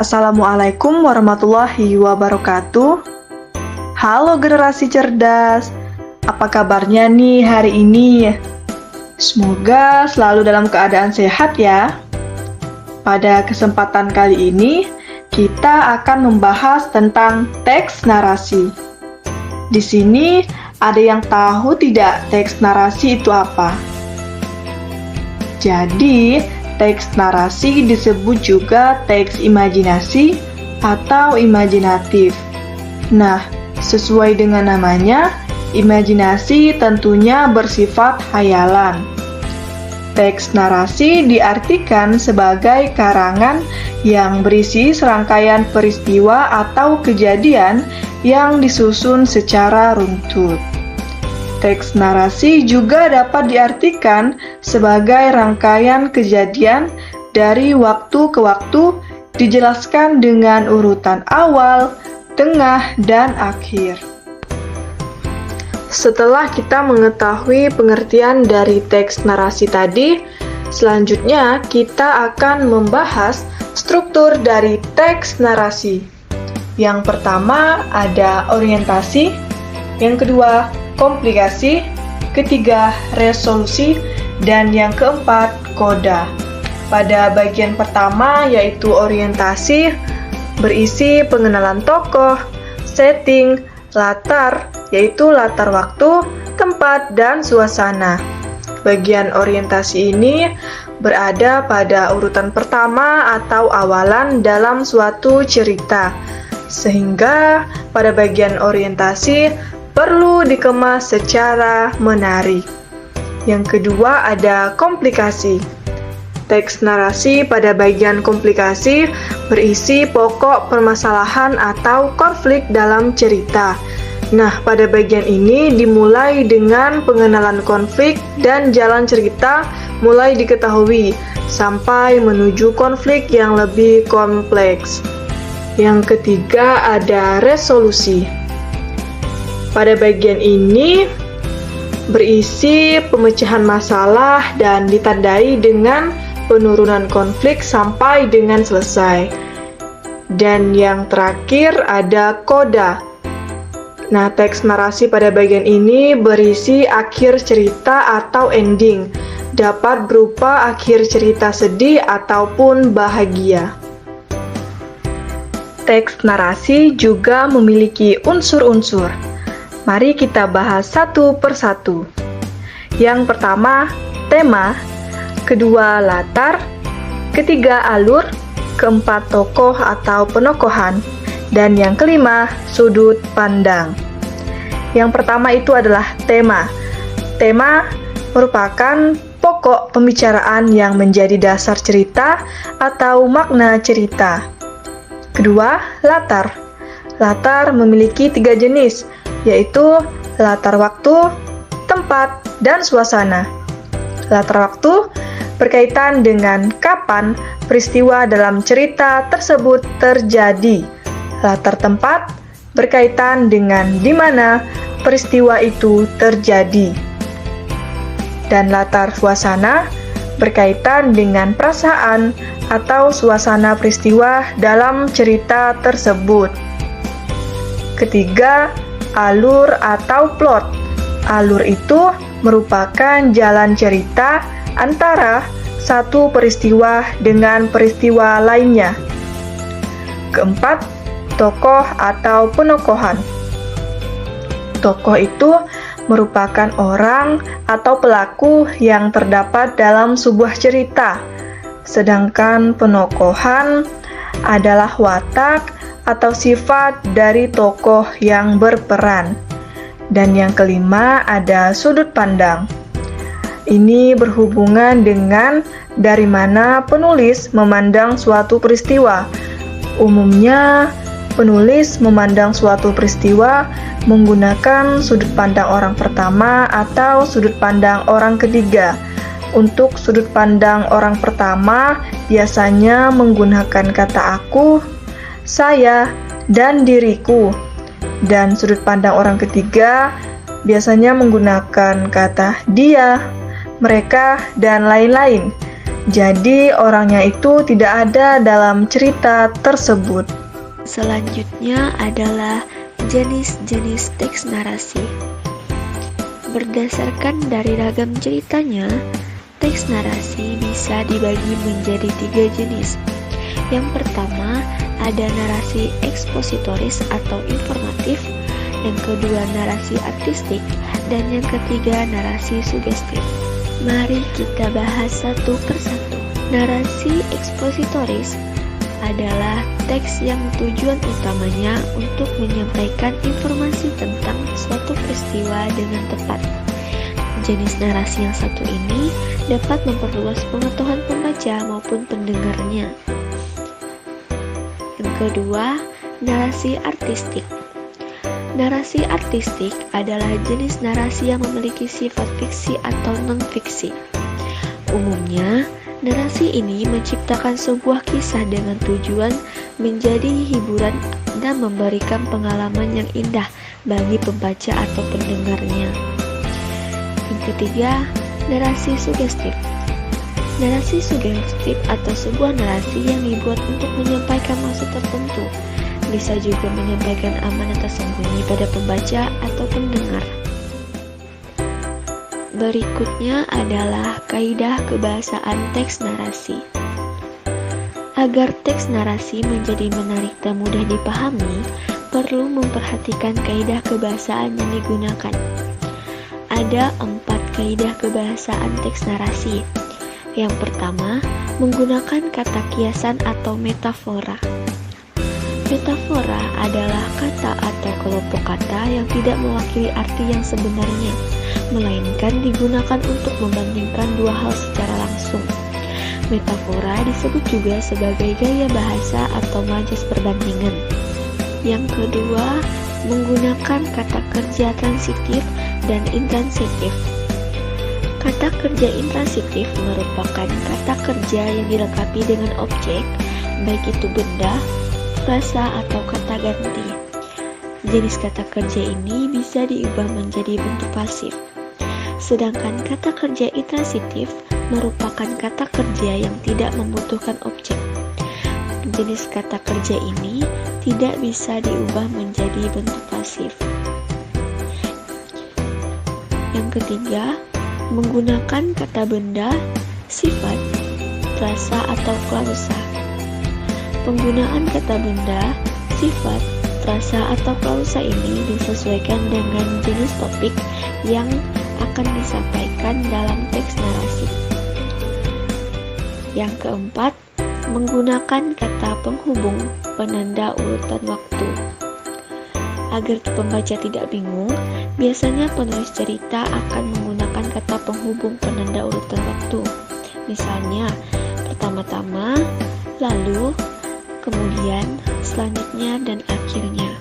Assalamualaikum warahmatullahi wabarakatuh. Halo generasi cerdas, apa kabarnya nih hari ini? Semoga selalu dalam keadaan sehat ya. Pada kesempatan kali ini, kita akan membahas tentang teks narasi. Di sini ada yang tahu tidak teks narasi itu apa? Jadi, teks narasi disebut juga teks imajinasi atau imajinatif. Nah, sesuai dengan namanya, imajinasi tentunya bersifat hayalan. Teks narasi diartikan sebagai karangan yang berisi serangkaian peristiwa atau kejadian yang disusun secara runtut. Teks narasi juga dapat diartikan sebagai rangkaian kejadian dari waktu ke waktu dijelaskan dengan urutan awal, tengah, dan akhir. Setelah kita mengetahui pengertian dari teks narasi tadi, selanjutnya kita akan membahas struktur dari teks narasi. Yang pertama ada orientasi, yang kedua komplikasi, ketiga resolusi, dan yang keempat koda. Pada bagian pertama yaitu orientasi, berisi pengenalan tokoh, setting, latar, yaitu latar waktu, tempat, dan suasana. Bagian orientasi ini berada pada urutan pertama atau awalan dalam suatu cerita, sehingga pada bagian orientasi perlu dikemas secara menarik. Yang kedua ada komplikasi. Teks narasi pada bagian komplikasi berisi pokok permasalahan atau konflik dalam cerita. Nah, pada bagian ini dimulai dengan pengenalan konflik dan jalan cerita mulai diketahui sampai menuju konflik yang lebih kompleks. Yang ketiga ada resolusi. Pada bagian ini berisi pemecahan masalah dan ditandai dengan penurunan konflik sampai dengan selesai. Dan yang terakhir ada koda. Nah, teks narasi pada bagian ini berisi akhir cerita atau ending, dapat berupa akhir cerita sedih ataupun bahagia. Teks narasi juga memiliki unsur-unsur. Mari kita bahas satu persatu. Yang pertama, tema, kedua, latar, ketiga, alur, keempat, tokoh atau penokohan, dan yang kelima, sudut pandang. Yang pertama itu adalah tema. Tema merupakan pokok pembicaraan yang menjadi dasar cerita atau makna cerita. Kedua, latar. Latar memiliki 3 jenis, yaitu latar waktu, tempat, dan suasana. Latar waktu berkaitan dengan kapan peristiwa dalam cerita tersebut terjadi. Latar tempat berkaitan dengan di mana peristiwa itu terjadi. Dan latar suasana berkaitan dengan perasaan atau suasana peristiwa dalam cerita tersebut. Ketiga, alur atau plot. Alur itu merupakan jalan cerita antara satu peristiwa dengan peristiwa lainnya. Keempat, tokoh atau penokohan. Tokoh itu merupakan orang atau pelaku yang terdapat dalam sebuah cerita, sedangkan penokohan adalah watak atau sifat dari tokoh yang berperan. Dan yang kelima ada sudut pandang. Ini berhubungan dengan dari mana penulis memandang suatu peristiwa. Umumnya, penulis memandang suatu peristiwa menggunakan sudut pandang orang pertama atau sudut pandang orang ketiga. Untuk sudut pandang orang pertama, biasanya menggunakan kata aku, saya, dan diriku. Dan sudut pandang orang ketiga biasanya menggunakan kata dia, mereka, dan lain-lain. Jadi orangnya itu tidak ada dalam cerita tersebut. Selanjutnya adalah jenis-jenis teks narasi. Berdasarkan dari ragam ceritanya, teks narasi bisa dibagi menjadi 3 jenis. Yang pertama, ada narasi ekspositoris atau informatif, yang kedua narasi artistik, dan yang ketiga narasi sugestif. Mari kita bahas satu persatu. Narasi ekspositoris adalah teks yang tujuan utamanya untuk menyampaikan informasi tentang suatu peristiwa dengan tepat. Jenis narasi yang satu ini dapat memperluas pengetahuan pembaca maupun pendengarnya. Yang kedua, narasi artistik. Narasi artistik adalah jenis narasi yang memiliki sifat fiksi atau non-fiksi. Umumnya, narasi ini menciptakan sebuah kisah dengan tujuan menjadi hiburan dan memberikan pengalaman yang indah bagi pembaca atau pendengarnya. Yang ketiga, narasi sugestif. Narasi sugestif atau sebuah narasi yang dibuat untuk menyampaikan maksud tertentu, bisa juga menyampaikan amanat tersembunyi pada pembaca atau pendengar. Berikutnya adalah kaidah kebahasaan teks narasi. Agar teks narasi menjadi menarik dan mudah dipahami, perlu memperhatikan kaidah kebahasaan yang digunakan. Ada 4 kaidah kebahasaan teks narasi. Yang pertama, menggunakan kata kiasan atau metafora. Metafora adalah kata atau kelompok kata yang tidak mewakili arti yang sebenarnya, melainkan digunakan untuk membandingkan dua hal secara langsung. Metafora disebut juga sebagai gaya bahasa atau majas perbandingan. Yang kedua, menggunakan kata kerja transitif dan intransitif. Kata kerja intransitif merupakan kata kerja yang dilengkapi dengan objek, baik itu benda, frasa, atau kata ganti. Jenis kata kerja ini bisa diubah menjadi bentuk pasif. Sedangkan kata kerja intransitif merupakan kata kerja yang tidak membutuhkan objek. Jenis kata kerja ini tidak bisa diubah menjadi bentuk pasif. Yang ketiga, menggunakan kata benda, sifat, frasa, atau klausa. Penggunaan kata benda, sifat, frasa, atau klausa ini disesuaikan dengan jenis topik yang akan disampaikan dalam teks narasi. Yang keempat, menggunakan kata penghubung penanda urutan waktu. Agar pembaca tidak bingung, biasanya penulis cerita akan menggunakan kata penghubung penanda urutan waktu. Misalnya, pertama-tama, lalu, kemudian, selanjutnya, dan akhirnya.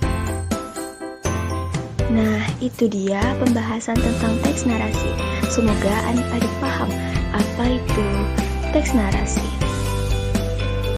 Nah, itu dia pembahasan tentang teks narasi. Semoga adik-adik paham apa itu teks narasi.